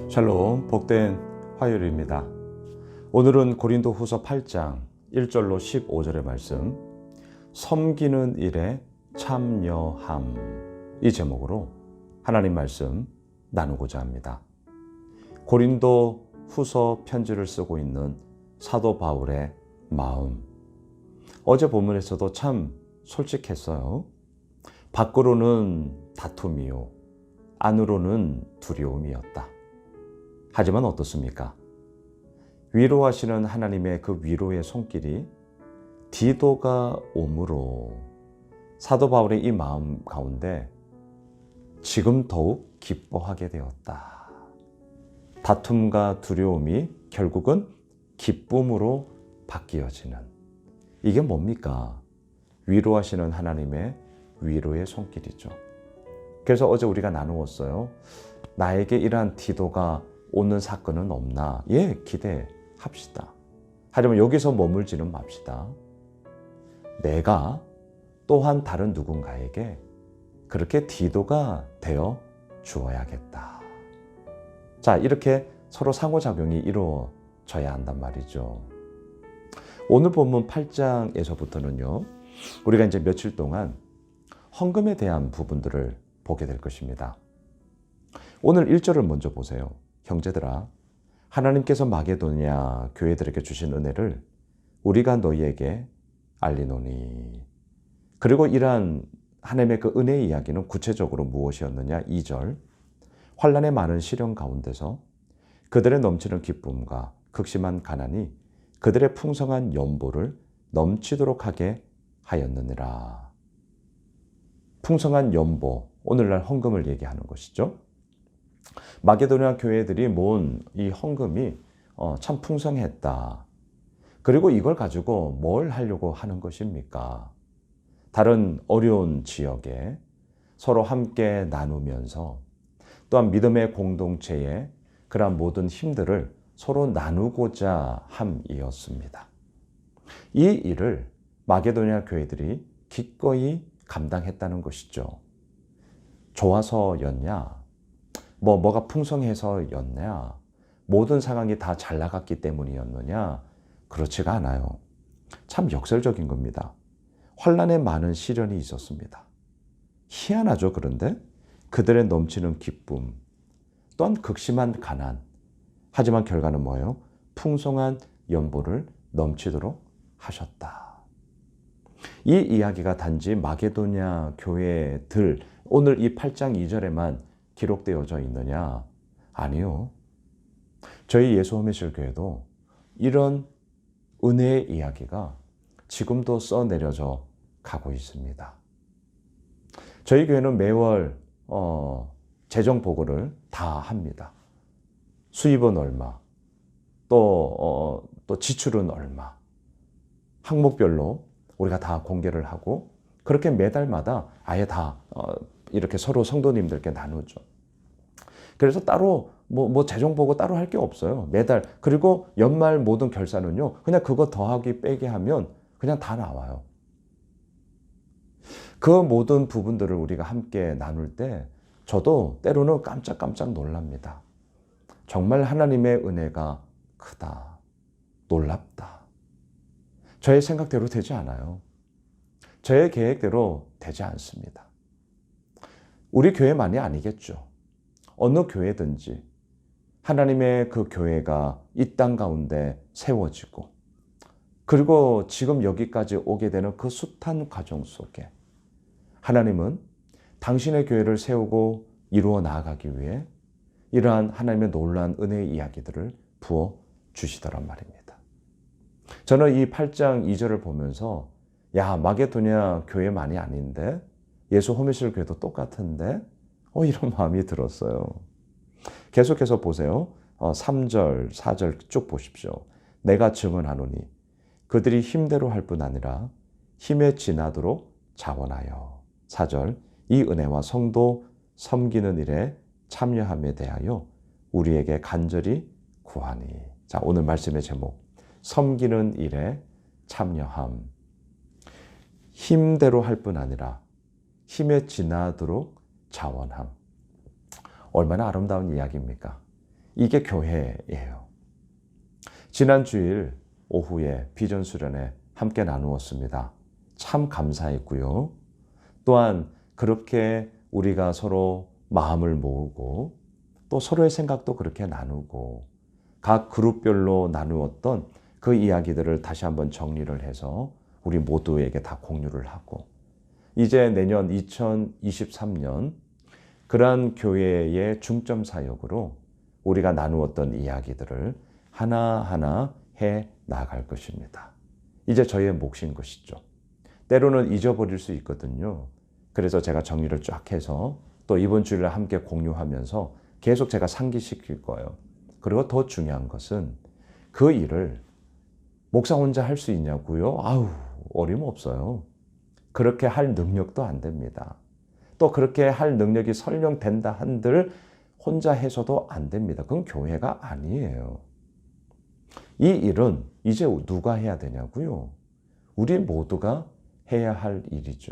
샬롬, 복된 화요일입니다. 오늘은 고린도 후서 8장 1절로 15절의 말씀, 섬기는 일에 참여함, 이 제목으로 하나님 말씀 나누고자 합니다. 고린도 후서 편지를 쓰고 있는 사도 바울의 마음, 어제 본문에서도 참 솔직했어요. 밖으로는 다툼이요, 안으로는 두려움이었다. 하지만 어떻습니까? 위로하시는 하나님의 그 위로의 손길이 디도가 오므로 사도 바울의 이 마음 가운데 지금 더욱 기뻐하게 되었다. 다툼과 두려움이 결국은 기쁨으로 바뀌어지는, 이게 뭡니까? 위로하시는 하나님의 위로의 손길이죠. 그래서 어제 우리가 나누었어요. 나에게 이러한 디도가 오는 사건은 없나? 예, 기대합시다. 하지만 여기서 머물지는 맙시다. 내가 또한 다른 누군가에게 그렇게 디도가 되어 주어야겠다. 자, 이렇게 서로 상호작용이 이루어져야 한단 말이죠. 오늘 본문 8장에서부터는요, 우리가 이제 며칠 동안 헌금에 대한 부분들을 보게 될 것입니다. 오늘 1절을 먼저 보세요. 형제들아, 하나님께서 마게도냐 교회들에게 주신 은혜를 우리가 너희에게 알리노니. 그리고 이러한 하나님의 그 은혜의 이야기는 구체적으로 무엇이었느냐? 2절, 환난의 많은 시련 가운데서 그들의 넘치는 기쁨과 극심한 가난이 그들의 풍성한 연보를 넘치도록 하게 하였느니라. 풍성한 연보, 오늘날 헌금을 얘기하는 것이죠. 마게도냐 교회들이 모은 이 헌금이 참 풍성했다. 그리고 이걸 가지고 뭘 하려고 하는 것입니까? 다른 어려운 지역에 서로 함께 나누면서 또한 믿음의 공동체에 그러한 모든 힘들을 서로 나누고자 함이었습니다. 이 일을 마게도냐 교회들이 기꺼이 감당했다는 것이죠. 좋아서였냐? 뭐가 풍성해서였냐? 모든 상황이 다 잘 나갔기 때문이었느냐? 그렇지가 않아요. 참 역설적인 겁니다. 환난에 많은 시련이 있었습니다. 희한하죠, 그런데? 그들의 넘치는 기쁨, 또한 극심한 가난. 하지만 결과는 뭐예요? 풍성한 연보를 넘치도록 하셨다. 이 이야기가 단지 마게도냐 교회들, 오늘 이 8장 2절에만 기록되어져 있느냐? 아니요. 저희 예수홈이실 교회도 이런 은혜의 이야기가 지금도 써내려져 가고 있습니다. 저희 교회는 매월 재정 보고를 다 합니다. 수입은 얼마, 또 지출은 얼마, 항목별로 우리가 다 공개를 하고, 그렇게 매달마다 아예 다 이렇게 서로 성도님들께 나누죠. 그래서 따로 뭐 재정 보고 따로 할 게 없어요. 매달. 그리고 연말 모든 결산은요, 그냥 그거 더하기 빼기 하면 그냥 다 나와요. 그 모든 부분들을 우리가 함께 나눌 때 저도 때로는 깜짝깜짝 놀랍니다. 정말 하나님의 은혜가 크다, 놀랍다. 저의 생각대로 되지 않아요. 저의 계획대로 되지 않습니다. 우리 교회만이 아니겠죠. 어느 교회든지 하나님의 그 교회가 이 땅 가운데 세워지고, 그리고 지금 여기까지 오게 되는 그 숱한 과정 속에 하나님은 당신의 교회를 세우고 이루어 나아가기 위해 이러한 하나님의 놀라운 은혜의 이야기들을 부어 주시더란 말입니다. 저는 이 8장 2절을 보면서, 야, 마게도냐 교회만이 아닌데, 예수 홈이실 교회도 똑같은데, 이런 마음이 들었어요. 계속해서 보세요. 3절, 4절 쭉 보십시오. 내가 증언하노니 그들이 힘대로 할 뿐 아니라 힘에 지나도록 자원하여. 4절, 이 은혜와 성도 섬기는 일에 참여함에 대하여 우리에게 간절히 구하니. 자, 오늘 말씀의 제목, 섬기는 일에 참여함. 힘대로 할 뿐 아니라 힘에 지나도록 자원함. 얼마나 아름다운 이야기입니까? 이게 교회예요. 지난 주일 오후에 비전 수련회 함께 나누었습니다. 참 감사했고요. 또한 그렇게 우리가 서로 마음을 모으고 또 서로의 생각도 그렇게 나누고 각 그룹별로 나누었던 그 이야기들을 다시 한번 정리를 해서 우리 모두에게 다 공유를 하고 이제 내년 2023년 그러한 교회의 중점 사역으로 우리가 나누었던 이야기들을 하나하나 해 나갈 것입니다. 이제 저의 몫인 것이죠. 때로는 잊어버릴 수 있거든요. 그래서 제가 정리를 쫙 해서 또 이번 주일에 함께 공유하면서 계속 제가 상기시킬 거예요. 그리고 더 중요한 것은 그 일을 목사 혼자 할 수 있냐고요? 아우, 어림없어요. 그렇게 할 능력도 안 됩니다. 또 그렇게 할 능력이 설령 된다 한들 혼자 해서도 안 됩니다. 그건 교회가 아니에요. 이 일은 이제 누가 해야 되냐고요? 우리 모두가 해야 할 일이죠.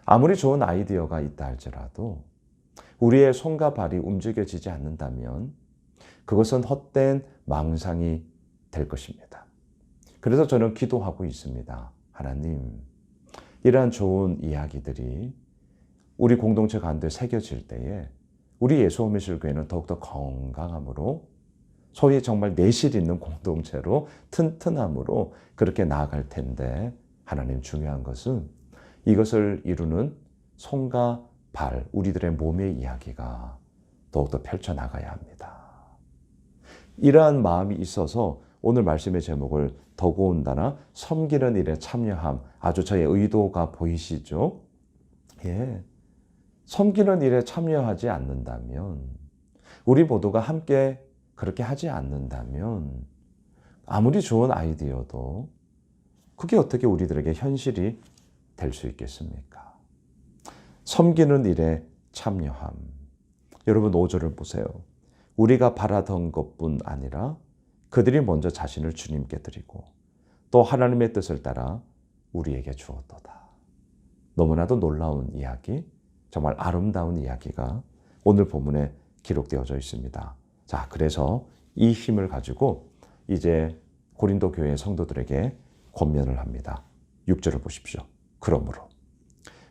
아무리 좋은 아이디어가 있다 할지라도 우리의 손과 발이 움직여지지 않는다면 그것은 헛된 망상이 될 것입니다. 그래서 저는 기도하고 있습니다. 하나님, 이러한 좋은 이야기들이 우리 공동체 가운데 새겨질 때에 우리 예수호미실교회는 더욱더 건강함으로 소위 정말 내실 있는 공동체로 튼튼함으로 그렇게 나아갈 텐데 하나님 중요한 것은 이것을 이루는 손과 발, 우리들의 몸의 이야기가 더욱더 펼쳐나가야 합니다. 이러한 마음이 있어서 오늘 말씀의 제목을 더고온다나 섬기는 일에 참여함, 아주 저의 의도가 보이시죠? 예. 섬기는 일에 참여하지 않는다면, 우리 모두가 함께 그렇게 하지 않는다면 아무리 좋은 아이디어도 그게 어떻게 우리들에게 현실이 될 수 있겠습니까? 섬기는 일에 참여함. 여러분 5절을 보세요. 우리가 바라던 것뿐 아니라 그들이 먼저 자신을 주님께 드리고 또 하나님의 뜻을 따라 우리에게 주었도다. 너무나도 놀라운 이야기, 정말 아름다운 이야기가 오늘 본문에 기록되어져 있습니다. 자, 그래서 이 힘을 가지고 이제 고린도 교회 성도들에게 권면을 합니다. 6절을 보십시오. 그러므로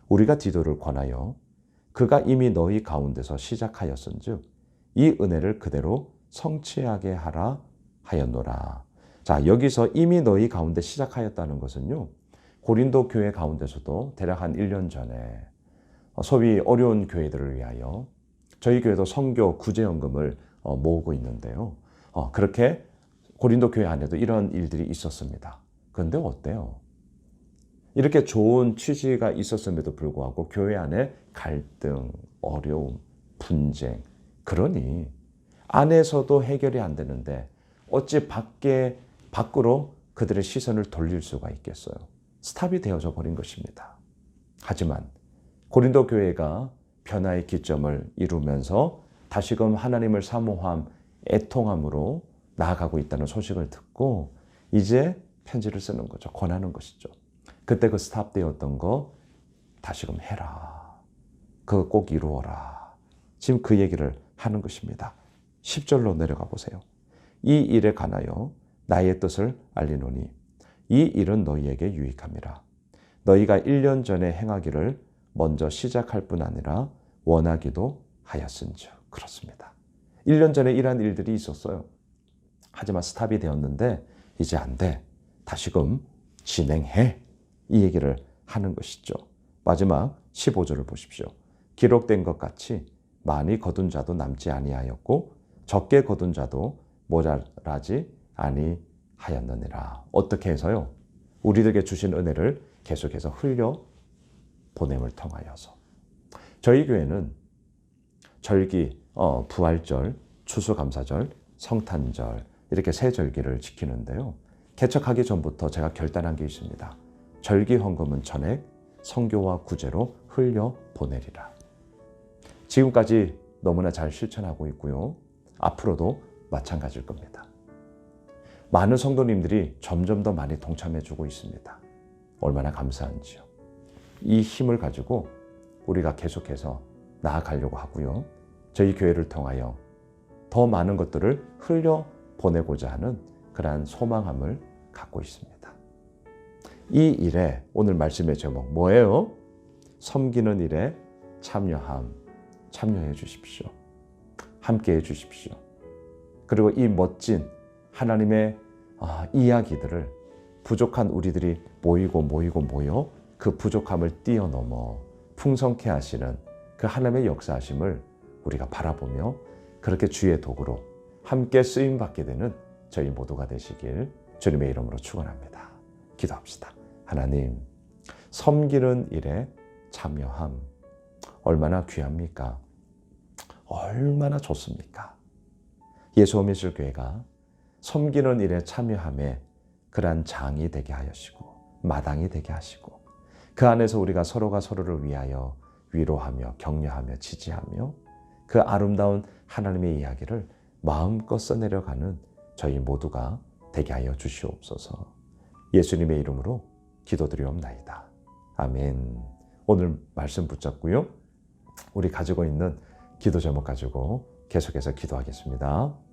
우리가 디도를 권하여 그가 이미 너희 가운데서 시작하였은즉 이 은혜를 그대로 성취하게 하라 하였노라. 자, 여기서 이미 너희 가운데 시작하였다는 것은요, 고린도 교회 가운데서도 대략 한 1년 전에 소위 어려운 교회들을 위하여 저희 교회도 선교 구제연금을 모으고 있는데요. 그렇게 고린도 교회 안에도 이런 일들이 있었습니다. 그런데 어때요? 이렇게 좋은 취지가 있었음에도 불구하고 교회 안에 갈등, 어려움, 분쟁, 그러니 안에서도 해결이 안 되는데 어찌 밖으로 그들의 시선을 돌릴 수가 있겠어요? 스탑이 되어져 버린 것입니다. 하지만 고린도 교회가 변화의 기점을 이루면서 다시금 하나님을 사모함, 애통함으로 나아가고 있다는 소식을 듣고 이제 편지를 쓰는 거죠. 권하는 것이죠. 그때 그 스탑되었던 거 다시금 해라. 그거 꼭 이루어라. 지금 그 얘기를 하는 것입니다. 10절로 내려가 보세요. 이 일에 관하여 나의 뜻을 알리노니 이 일은 너희에게 유익함이라. 너희가 1년 전에 행하기를 먼저 시작할 뿐 아니라 원하기도 하였은즉. 그렇습니다. 1년 전에 이러한 일들이 있었어요. 하지만 스탑이 되었는데 이제 안 돼. 다시금 진행해. 이 얘기를 하는 것이죠. 마지막 15절을 보십시오. 기록된 것 같이 많이 거둔 자도 남지 아니하였고 적게 거둔 자도 모자라지 아니하였느니라. 어떻게 해서요? 우리들에게 주신 은혜를 계속해서 흘려 보냄을 통하여서. 저희 교회는 절기, 부활절, 추수감사절, 성탄절 이렇게 세 절기를 지키는데요. 개척하기 전부터 제가 결단한 게 있습니다. 절기 헌금은 전액 선교와 구제로 흘려 보내리라. 지금까지 너무나 잘 실천하고 있고요. 앞으로도 마찬가지일 겁니다. 많은 성도님들이 점점 더 많이 동참해주고 있습니다. 얼마나 감사한지요. 이 힘을 가지고 우리가 계속해서 나아가려고 하고요. 저희 교회를 통하여 더 많은 것들을 흘려보내고자 하는 그러한 소망함을 갖고 있습니다. 이 일에 오늘 말씀의 제목 뭐예요? 섬기는 일에 참여함. 참여해 주십시오. 함께 해 주십시오. 그리고 이 멋진 하나님의 이야기들을 부족한 우리들이 모여 그 부족함을 뛰어넘어 풍성케 하시는 그 하나님의 역사하심을 우리가 바라보며 그렇게 주의 도구로 함께 쓰임받게 되는 저희 모두가 되시길 주님의 이름으로 축원합니다. 기도합시다. 하나님, 섬기는 일에 참여함 얼마나 귀합니까? 얼마나 좋습니까? 예수홈미술교회가 섬기는 일에 참여함에 그러한 장이 되게 하시고 마당이 되게 하시고 그 안에서 우리가 서로가 서로를 위하여 위로하며 격려하며 지지하며 그 아름다운 하나님의 이야기를 마음껏 써내려가는 저희 모두가 되게 하여 주시옵소서. 예수님의 이름으로 기도드리옵나이다. 아멘. 오늘 말씀 붙잡고요. 우리 가지고 있는 기도 제목 가지고 계속해서 기도하겠습니다.